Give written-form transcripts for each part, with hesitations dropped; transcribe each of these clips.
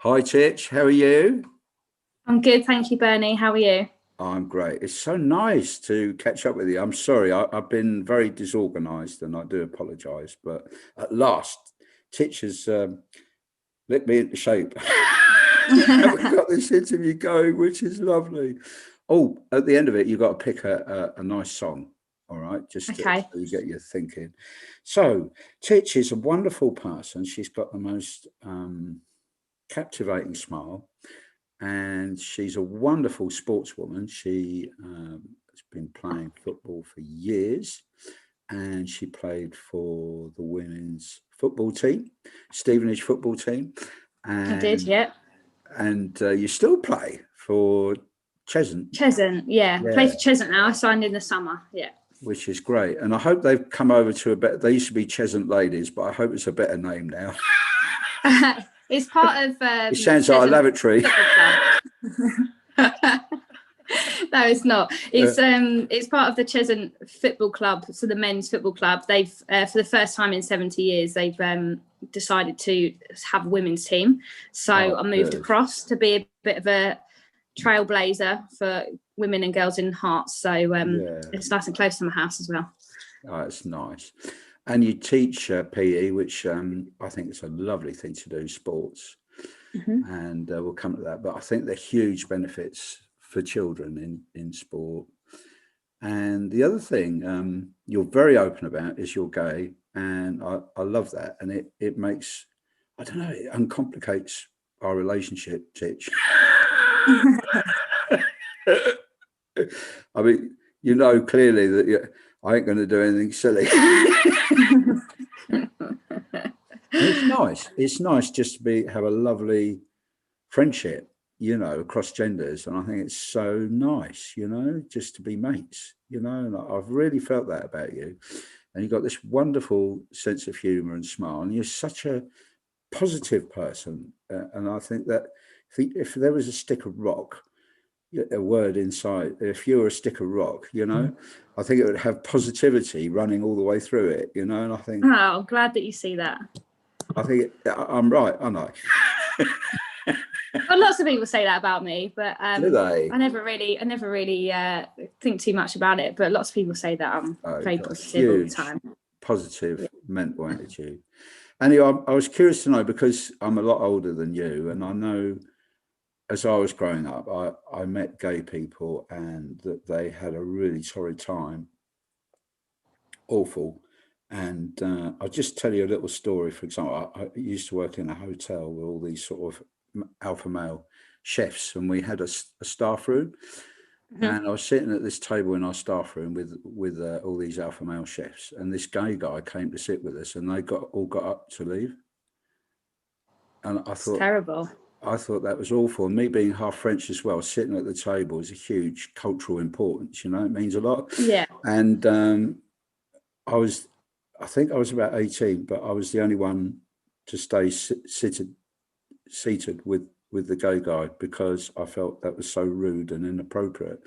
Hi, Titch. How are you? I'm good, thank you, Bernie. How are you? I'm great. It's so nice to catch up with you. I'm sorry, I've been very disorganized and I do apologize, but at last, Titch has licked me into shape. And we've got this interview going, which is lovely. Oh, at the end of it, you've got to pick a nice song, all right, just to Okay. so you get you thinking. So, Titch is a wonderful person. She's got the most captivating smile and she's a wonderful sportswoman. She has been playing football for years, and she played for the women's football team, Stevenage football team, I did, and yeah. you still play for Cheshunt, Cheshunt, yeah. I play yeah, for Cheshunt now. I signed in the summer, yeah. which is great. And I hope they've come over to a better. They used to be Cheshunt Ladies, but I hope it's a better name now. It's part of It sounds like a Cheshunt lavatory. Football Club. No, it's not. It's part of the Cheshunt Football Club, so the men's football club. They've for the first time in 70 years, they've decided to have a women's team. So Oh, I moved good. across to be a bit of a trailblazer for women and girls in Herts. So Yeah. it's nice and close to my house as well. Oh, it's nice. And you teach PE, which I think is a lovely thing to do, sports, Hmm. and we'll come to that. But I think there are huge benefits for children in sport. And the other thing you're very open about is you're gay, and I love that. And it makes, I don't know, it uncomplicates our relationship, Titch. I mean, you know clearly that I ain't going to do anything silly. And it's nice. It's nice just to have a lovely friendship, across genders. And I think it's so nice, just to be mates, and I've really felt that about you. And you've got this wonderful sense of humor and smile, and you're such a positive person. And I think that if there was a stick of rock, a word inside, if you were a stick of rock, I think it would have positivity running all the way through it, and Oh, I'm glad that you see that. I think I'm right, aren't I? Well, lots of people say that about me, but Do they? I never really think too much about it. But lots of people say that I'm very Got a positive all the huge time. positive mental attitude. Anyway, I was curious to know because I'm a lot older than you, and I know as I was growing up, I met gay people and that they had a really torrid time, awful. And I'll just tell you a little story. For example, I used to work in a hotel with all these sort of alpha male chefs, and we had a staff room. Mhm. And I was sitting at this table in our staff room with all these alpha male chefs, and this gay guy came to sit with us, and they all got up to leave. And It's terrible. I thought that was awful. And me being half French as well, sitting at the table is a huge cultural importance. It means a lot. Yeah. And I was, I think I was about 18, but I was the only one to stay seated with the gay guy because I felt that was so rude and inappropriate.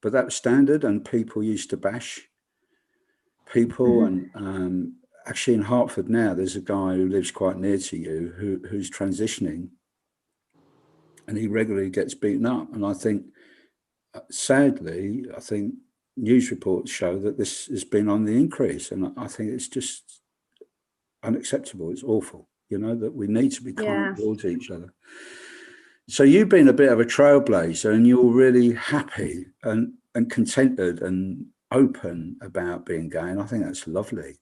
But that was standard, and people used to bash people. Mhm. And actually, in Hertford now, there's a guy who lives quite near to you who's transitioning, and he regularly gets beaten up. And I think, sadly, I think news reports show that this has been on the increase, and I think it's just unacceptable. It's awful, that we need to be kind Yeah. towards each other. So you've been a bit of a trailblazer, and you're really happy and contented and open about being gay, and I think that's lovely.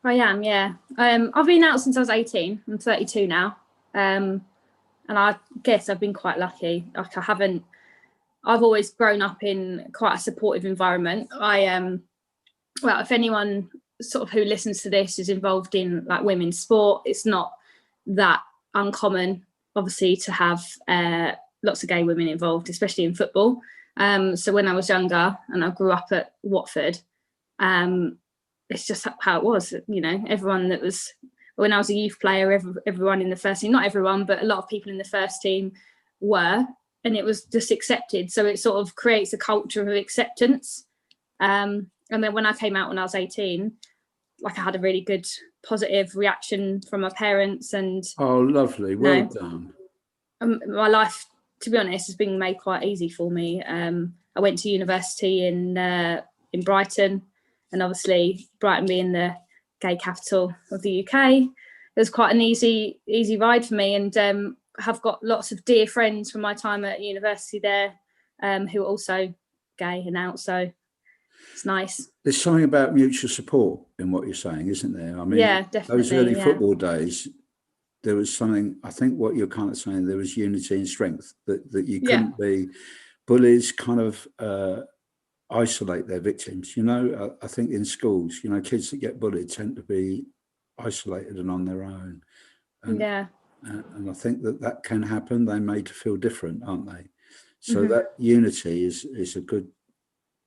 I am. Yeah. I've been out since I was 18. I'm 32 now. And I guess I've been quite lucky. Like I've always grown up in quite a supportive environment. Well, if anyone sort of who listens to this is involved in like women's sport, it's not that uncommon, obviously, to have lots of gay women involved, especially in football. So when I was younger and I grew up at Watford, it's just how it was. Everyone that was when I was a youth player, everyone in the first team, not everyone, but a lot of people in the first team were, and it was just accepted. So it sort of creates a culture of acceptance. And then when I came out when I was 18, like I had a really good positive reaction from my parents, and Oh, lovely. Well done. my life, to be honest, has been made quite easy for me. I went to university in Brighton, and obviously Brighton being the gay capital of the UK, it was quite an easy ride for me, and have got lots of dear friends from my time at university there, who are also gay and out, so it's nice. There's something about mutual support in what you're saying, isn't there? I mean, yeah, definitely, those early football days, there was something, I think what you're kind of saying, there was unity and strength, that you couldn't be. Bullies kind of isolate their victims, you know. I think in schools, you know, kids that get bullied tend to be isolated and on their own. And, and I think that can happen. They're made to feel different, aren't they? So that unity is a good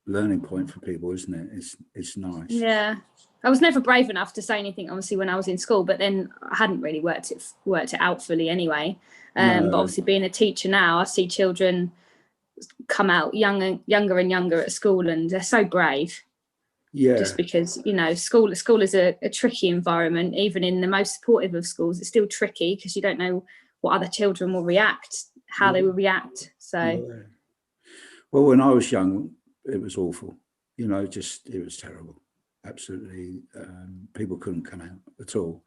learning point for people, isn't it? It's nice. Yeah, I was never brave enough to say anything, obviously, when I was in school, but then I hadn't really worked it out fully anyway. But obviously, being a teacher now, I see children come out younger and younger at school, and they're so brave. Yeah. Just because, you know, school is a tricky environment. Even in the most supportive of schools, it's still tricky because you don't know what other children will react, how they will react. So, well, when I was young, it was awful. You know, it was terrible. Absolutely, people couldn't come out at all.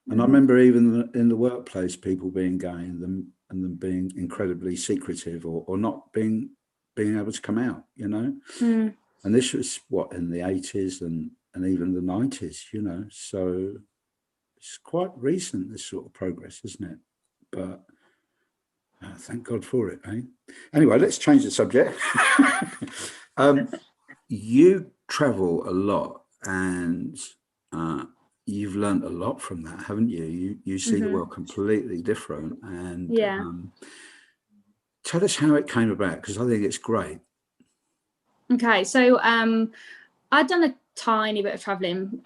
And I remember even in the workplace, people being gay and them being incredibly secretive or not being able to come out. You know, and this was in the 80s and even the 90s. You know, so it's quite recent, this sort of progress, isn't it? But thank God for it, eh? Anyway, let's change the subject. You travel a lot, and you've learned a lot from that, haven't you? You see the world completely different. And tell us how it came about, because I think it's great. Okay, so I'd done a tiny bit of traveling,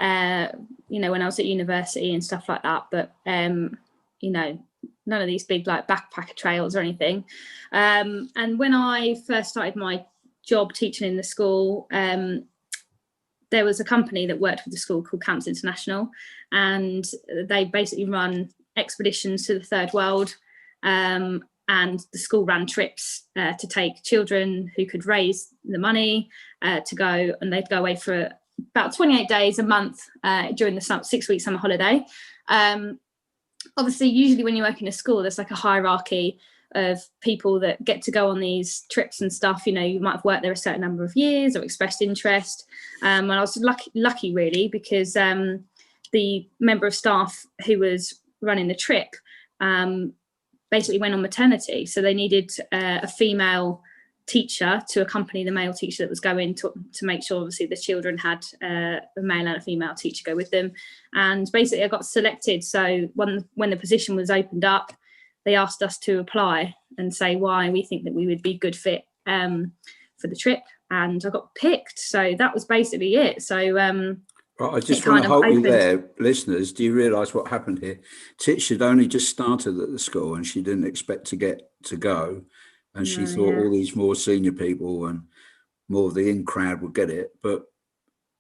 you know, when I was at university and stuff like that, but you know, none of these big like backpacker trails or anything. And when I first started my job teaching in the school, there was a company that worked with the school called Camps International, and they basically run expeditions to the third world, and the school ran trips to take children who could raise the money to go, and they'd go away for about 28 days a month during the 6-week summer holiday. Obviously, usually when you work in a school, there's like a hierarchy of people that get to go on these trips and stuff. You know, you might have worked there a certain number of years or expressed interest. And I was lucky really, because the member of staff who was running the trip basically went on maternity. So they needed a female teacher to accompany the male teacher that was going, to make sure obviously the children had a male and a female teacher go with them. And basically I got selected. So when the position was opened up, they asked us to apply and say why we think that we would be good fit for the trip, and I got picked. So that was basically it. So I just want to hold you there, listeners. Do you realise what happened here? Titch had only just started at the school, and she didn't expect to go, and she thought all these more senior people and more of the in crowd would get it, but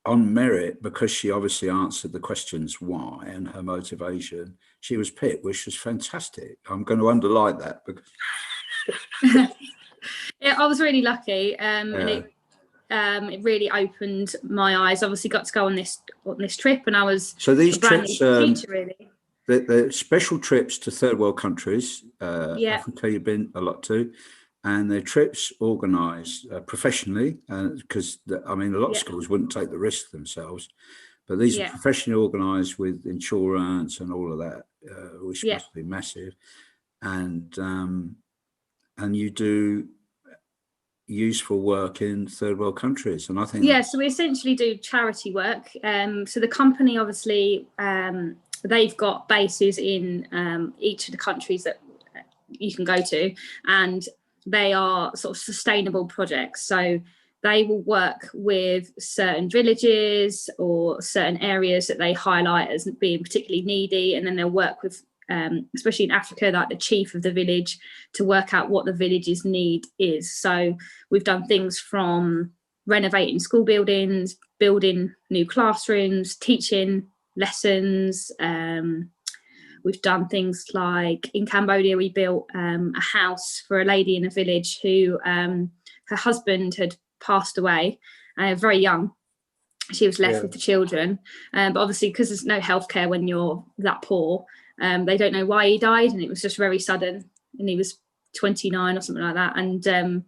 on merit, because she obviously answered the questions why and her motivation, she was picked, which was fantastic. I'm going to underline that because I was really lucky, and it really opened my eyes. Obviously, got to go on this trip, and I was these trips, teacher, really. The special trips to third world countries. Africa, you've been a lot to. And they're trips organised professionally, because I mean, a lot of schools wouldn't take the risk themselves, but these are professionally organised with insurance and all of that, which must be massive. And you do useful work in third world countries, and I think so we essentially do charity work. So the company, obviously, they've got bases in each of the countries that you can go to, and they are sort of sustainable projects. So they will work with certain villages or certain areas that they highlight as being particularly needy, and then they'll work with, especially in Africa, like the chief of the village, to work out what the village's need is. So we've done things from renovating school buildings, building new classrooms, teaching lessons. We've done things like in Cambodia, we built a house for a lady in a village who her husband had passed away very young. She was left with the children. But obviously, because there's no healthcare when you're that poor, they don't know why he died. And it was just very sudden. And he was 29 or something like that. And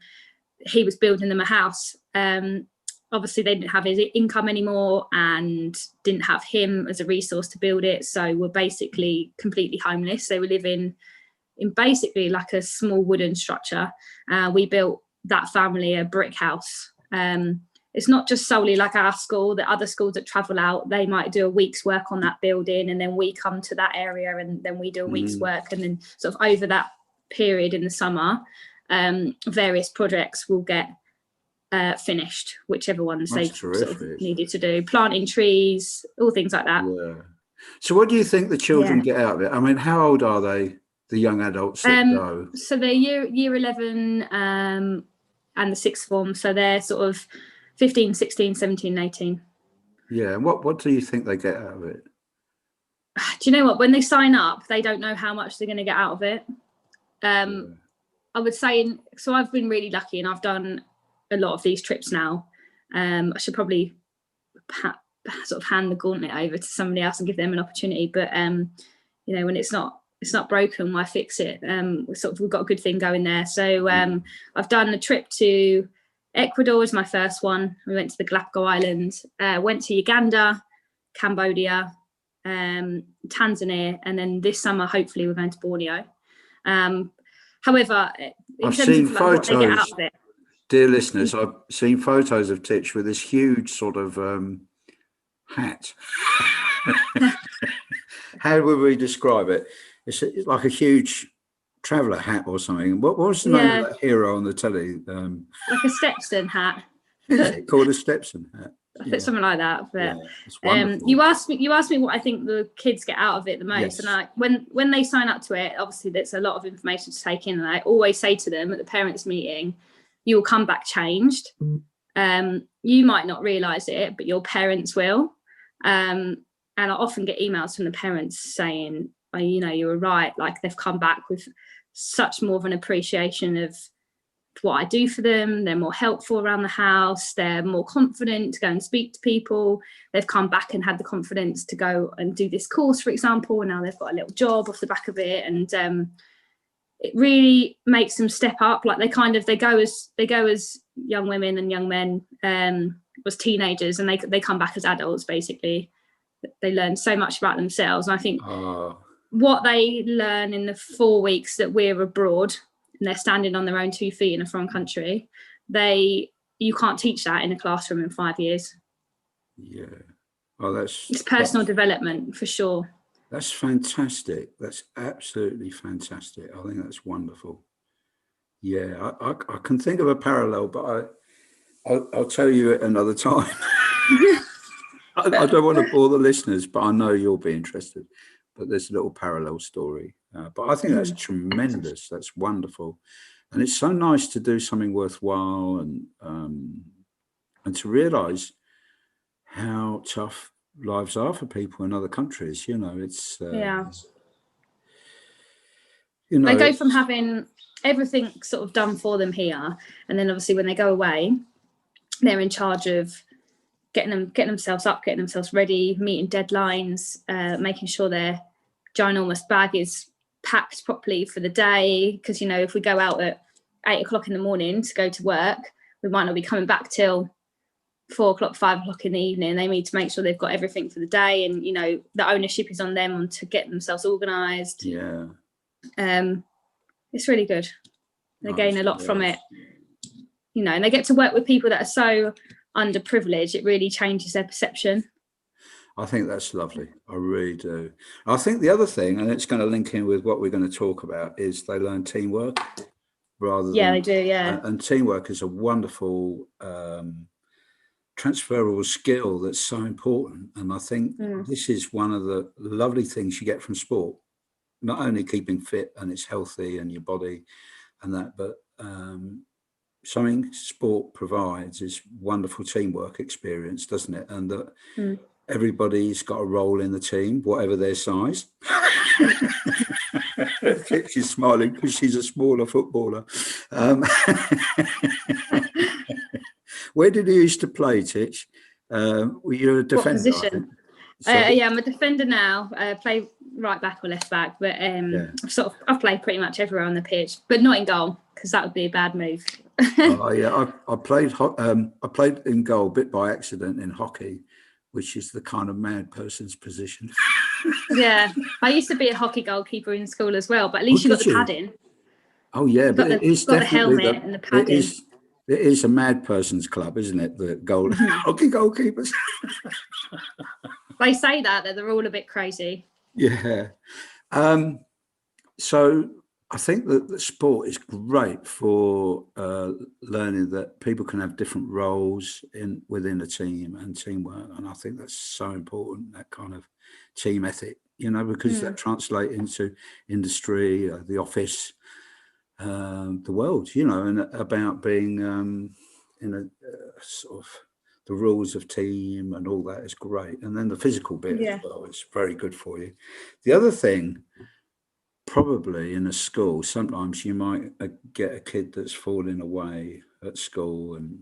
he was building them a house. Obviously, they didn't have his income anymore and didn't have him as a resource to build it. So were basically completely homeless. They were living in basically like a small wooden structure. We built that family a brick house. It's not just solely like our school, the other schools that travel out, they might do a week's work on that building, and then we come to that area and then we do a week's work. And then sort of over that period in the summer, various projects will get finished, whichever ones they sort of needed to do, planting trees, all things like that. Yeah. So what do you think the children get out of it? I mean, how old are they, the young adults that go? So they're year 11 and the sixth form. So they're sort of 15, 16, 17, 18. Yeah. And what do you think they get out of it? Do you know what? When they sign up, they don't know how much they're going to get out of it. I would say, so I've been really lucky and I've done a lot of these trips now. I should probably sort of hand the gauntlet over to somebody else and give them an opportunity. But, you know, when it's not broken, why fix it? We've got a good thing going there. So I've done a trip to Ecuador, was my first one. We went to the Galapagos Islands, went to Uganda, Cambodia, Tanzania, and then this summer, hopefully, we're going to Borneo. However, I've seen photos, what they get out of it, dear listeners, I've seen photos of Titch with this huge sort of hat. How would we describe it? It's like a huge traveller hat or something. What was the name of that hero on the telly? Like a Stetson hat. Is it called a Stetson hat? I think something like that. But it's wonderful. You asked me what I think the kids get out of it the most. Yes. And when they sign up to it, obviously there's a lot of information to take in. And I always say to them at the parents' meeting, you will come back changed. You might not realise it, but your parents will. And I often get emails from the parents saying, oh, you know, you were right. Like they've come back with such more of an appreciation of what I do for them. They're more helpful around the house. They're more confident to go and speak to people. They've come back and had the confidence to go and do this course, for example, and now they've got a little job off the back of it. And it really makes them step up. Like they go as young women and young men, as teenagers, and they come back as adults. Basically, they learn so much about themselves. And I think what they learn in the 4 weeks that we're abroad and they're standing on their own 2 feet in a foreign country, you can't teach that in a classroom in 5 years. Yeah. Oh, it's personal development for sure. That's fantastic. That's absolutely fantastic. I think that's wonderful. Yeah, I can think of a parallel, but I'll tell you at another time. I don't want to bore the listeners, but I know you'll be interested. But there's a little parallel story. But I think that's tremendous. That's wonderful. And it's so nice to do something worthwhile and to realise how tough lives are for people in other countries. You know, it's you know, they go from having everything sort of done for them here, and then obviously when they go away, they're in charge of getting themselves up, getting themselves ready, meeting deadlines, making sure their ginormous bag is packed properly for the day. Because, you know, if we go out at 8 o'clock in the morning to go to work, we might not be coming back till 4 o'clock, 5 o'clock in the evening. They need to make sure they've got everything for the day, and, you know, the ownership is on them to get themselves organised. Yeah. It's really good. They gain a lot from it, you know, and they get to work with people that are so underprivileged. It really changes their perception. I think that's lovely. I really do. I think the other thing, and it's going to link in with what we're going to talk about, is they learn teamwork rather than... Yeah, they do, yeah. And teamwork is a wonderful transferable skill that's so important. And I think this is one of the lovely things you get from sport. Not only keeping fit and it's healthy and your body and that, but something sport provides is wonderful teamwork experience, doesn't it? And that everybody's got a role in the team, whatever their size. She's smiling because she's a smaller footballer. Where did you used to play, Titch? Were you a defender? What position? Yeah, I'm a defender now. Play right back or left back, but I've played pretty much everywhere on the pitch, but not in goal because that would be a bad move. I played in goal, bit by accident, in hockey, which is the kind of mad person's position. Yeah, I used to be a hockey goalkeeper in school as well, but at least you got the padding. Oh yeah, but it is definitely the helmet and the padding. It is a mad person's club, isn't it? The hockey goalkeepers. They say that they're all a bit crazy. Yeah. So I think that the sport is great for learning that people can have different roles within a team and teamwork, and I think that's so important. That kind of team ethic, because that translates into industry, the office, the world, and about being in a sort of the rules of team and all that is great. And then the physical bit as well is very good for you. The other thing, probably in a school, sometimes you might get a kid that's falling away at school and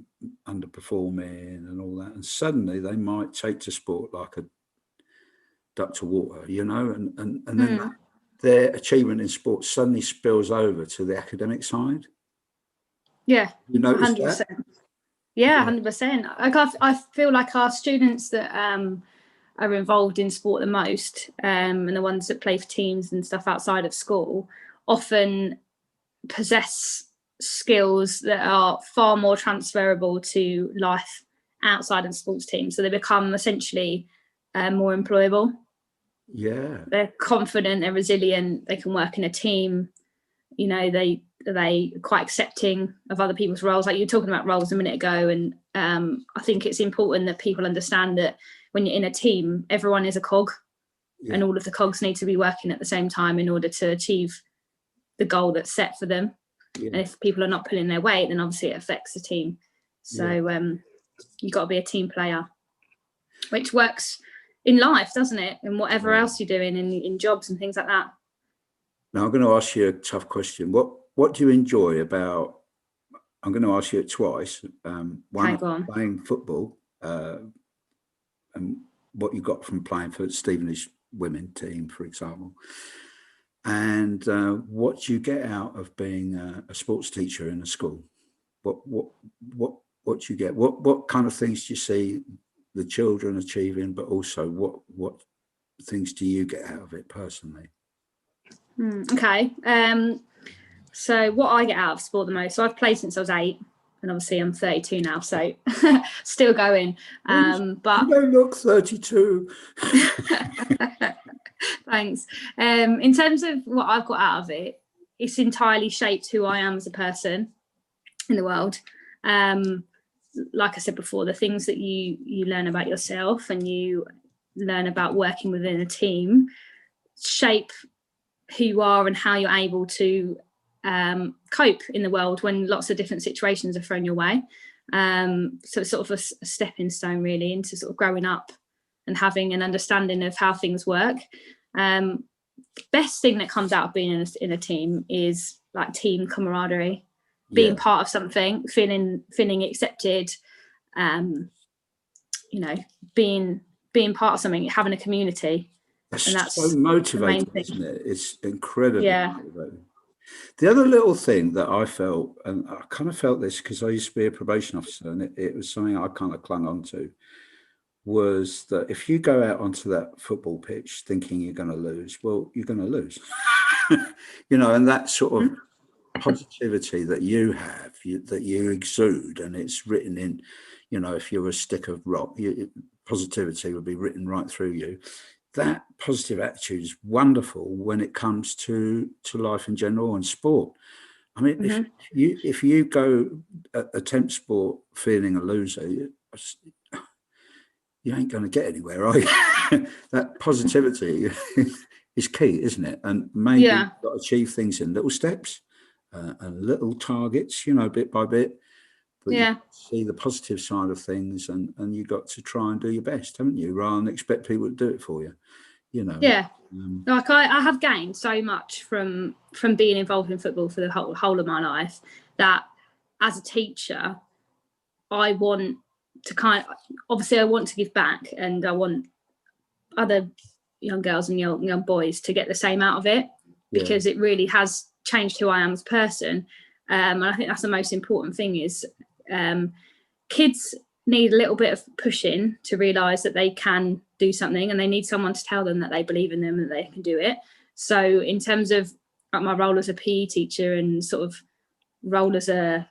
underperforming and all that, and suddenly they might take to sport like a duck to water, and then their achievement in sport suddenly spills over to the academic side. Yeah, you notice 100%. that? Yeah, 100%. I feel like our students that are involved in sport the most, and the ones that play for teams and stuff outside of school, often possess skills that are far more transferable to life outside of sports teams. So they become essentially more employable. Yeah, they're confident, they're resilient, they can work in a team. They quite accepting of other people's roles, like you were talking about roles a minute ago. And I think it's important that people understand that when you're in a team, everyone is a cog, and all of the cogs need to be working at the same time in order to achieve the goal that's set for them. And if people are not pulling their weight, then obviously it affects the team. So you've got to be a team player, which works in life, doesn't it? And whatever else you're doing in jobs and things like that. Now I'm going to ask you a tough question. What do you enjoy about? I'm going to ask you it twice. One, playing football, and what you got from playing for Stevenage women team, for example, and what do you get out of being a sports teacher in a school? What do you get? What kind of things do you see the children achieving, but also what things do you get out of it personally? Okay. So what I get out of sport the most, so I've played since I was 8, and obviously I'm 32 now, so still going. But you don't look 32. Thanks. In terms of what I've got out of it, it's entirely shaped who I am as a person in the world. Like I said before, the things that you learn about yourself and you learn about working within a team shape who you are and how you're able to cope in the world when lots of different situations are thrown your way. So it's sort of a stepping stone really into sort of growing up and having an understanding of how things work. Best thing that comes out of being in a team is like team camaraderie, being part of something, feeling accepted, being part of something, having a community. That's so motivating, isn't it? It's incredibly motivating. The other little thing that I felt, and I kind of felt this because I used to be a probation officer, and it was something I kind of clung on to, was that if you go out onto that football pitch thinking you're going to lose, well, you're going to lose. And that sort of positivity that you have, that you exude, and it's written in, if you're a stick of rock, positivity would be written right through you. That positive attitude is wonderful when it comes to life in general and sport. I mean, if you go attempt sport feeling a loser, you ain't going to get anywhere, are you? That positivity is key, isn't it? And maybe you've got to achieve things in little steps and little targets, bit by bit. but you see the positive side of things, and you got to try and do your best, haven't you, rather than expect people to do it for you, you know. Like I have gained so much from being involved in football for the whole of my life, that as a teacher I want to obviously I want to give back, and I want other young girls and young boys to get the same out of it, because it really has changed who I am as a person. And I think that's the most important thing is kids need a little bit of pushing to realise that they can do something, and they need someone to tell them that they believe in them and that they can do it. So in terms of like my role as a PE teacher and sort of role as a,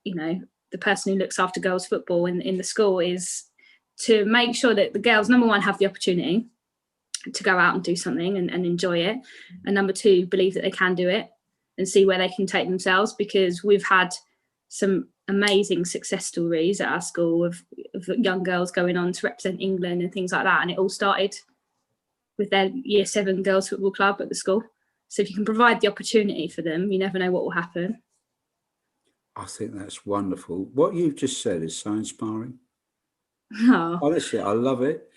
you know, the person who looks after girls football in the school, is to make sure that the girls, number one, have the opportunity to go out and do something and enjoy it, and number two, believe that they can do it and see where they can take themselves, because we've had some amazing success stories at our school of young girls going on to represent England and things like that, and it all started with their Year 7 girls football club at the school. So if you can provide the opportunity for them, you never know what will happen. I think that's wonderful. What you've just said is so inspiring. Oh. Honestly, I love it.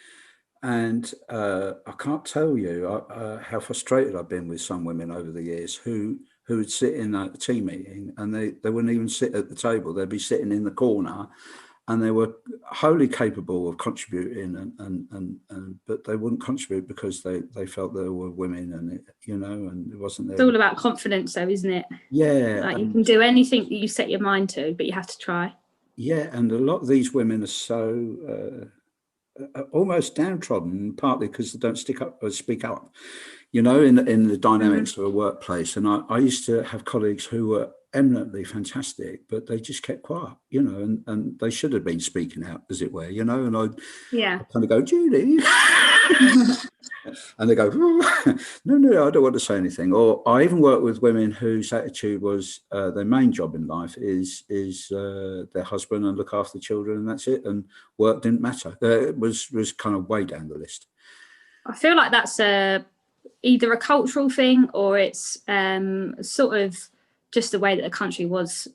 And I can't tell you how frustrated I've been with some women over the years who would sit in a team meeting and they wouldn't even sit at the table. They'd be sitting in the corner, and they were wholly capable of contributing, and but they wouldn't contribute because they felt they were women, and and it wasn't there. It's all about confidence, though, isn't it? Yeah, like you can do anything that you set your mind to, but you have to try. Yeah, and a lot of these women are so almost downtrodden, partly because they don't speak up, in the dynamics of a workplace. And I used to have colleagues who were eminently fantastic, but they just kept quiet, and they should have been speaking out, as it were, and I'd kind of go, Judy. And they go, no, I don't want to say anything. Or I even work with women whose attitude was their main job in life is their husband and look after the children, and that's it. And work didn't matter. It was kind of way down the list. I feel like that's either a cultural thing, or it's sort of just the way that the country was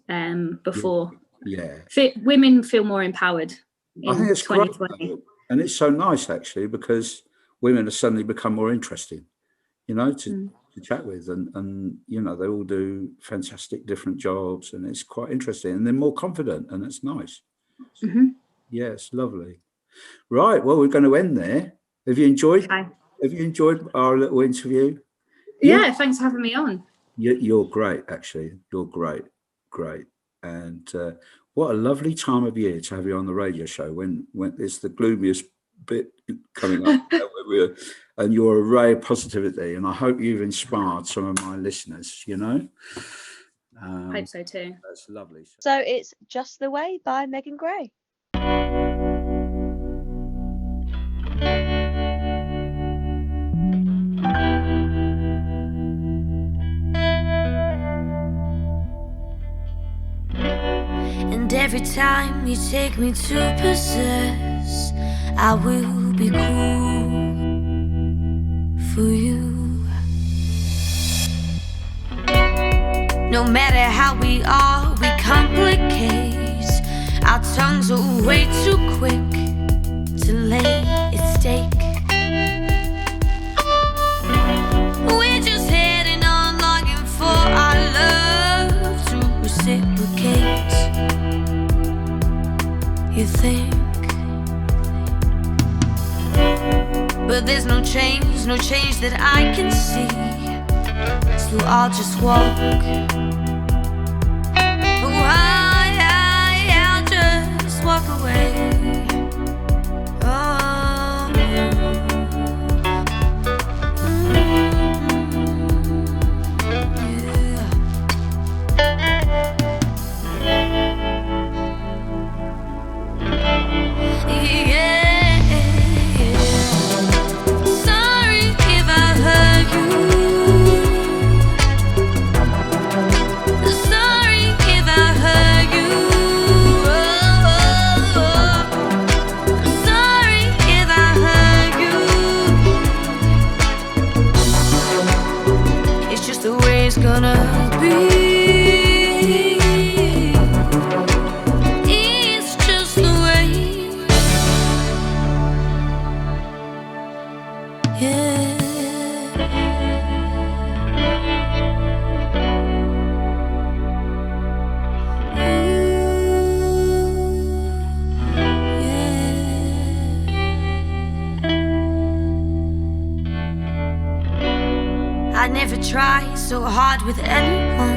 before. Yeah. Women feel more empowered in I think it's 2020. great, and it's so nice, actually, because women have suddenly become more interesting, to chat with, and they all do fantastic different jobs, and it's quite interesting, and they're more confident, and it's nice. Mm-hmm. Yeah, it's lovely. Right, well, we're going to end there. Have you enjoyed? Okay. Have you enjoyed our little interview? Yeah, thanks for having me on. You're great, actually. You're great, and what a lovely time of year to have you on the radio show when it's the gloomiest bit coming up. And you're a ray of positivity, and I hope you've inspired some of my listeners. I hope so too. That's lovely. So it's Just the Way by Megan Gray. And every time you take me to possess, I will be cool for you. No matter how we are, we complicate. Our tongues are way too quick to lay at stake. We're just heading on, longing for our love to reciprocate. You think? But there's no change that I can see. So I'll just walk. Oh, I'll just walk away. Oh, yeah. Gonna be ever try so hard with anyone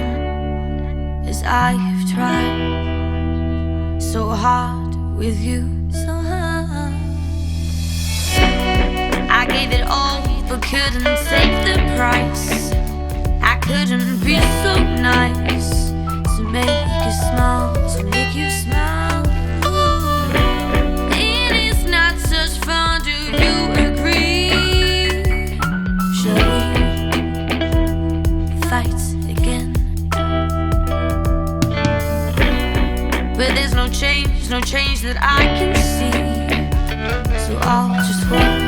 as I have tried so hard with you. So hard. I gave it all but couldn't save the price. I couldn't be so nice to make you smile, to make you smile. Ooh. It is not such fun, do you agree? Shall we fight again? But there's no change that I can see, so I'll just walk.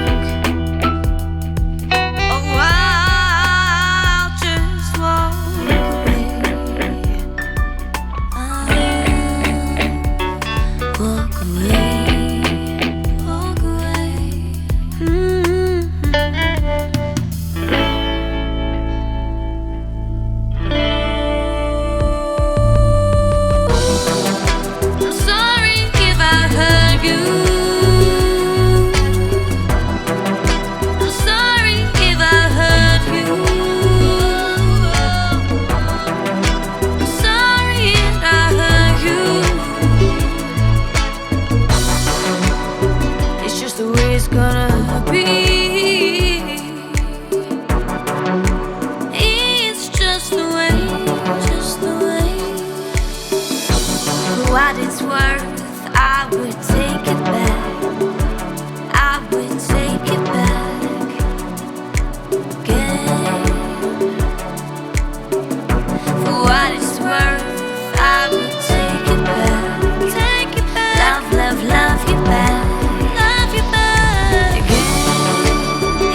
What it's worth, I would take it back. I would take it back again. For what it's worth, I would take it back. Take it back. Love, love, love you back. Love you back again.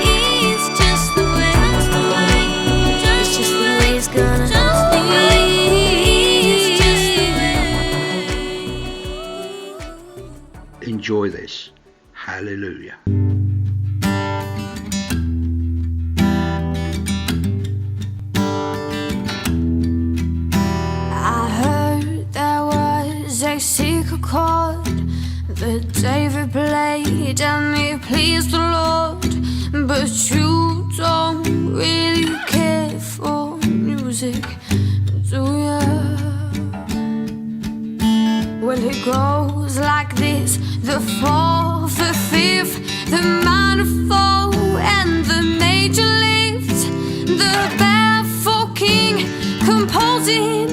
It's just the way. It's just the way it's gonna be. Enjoy this. Hallelujah. I heard there was a secret chord that David played and it pleased the Lord. But you don't really care for music, do ya? Well, it goes like this: the fourth, the fifth, the minor fall, and the major lift. The baffled king composing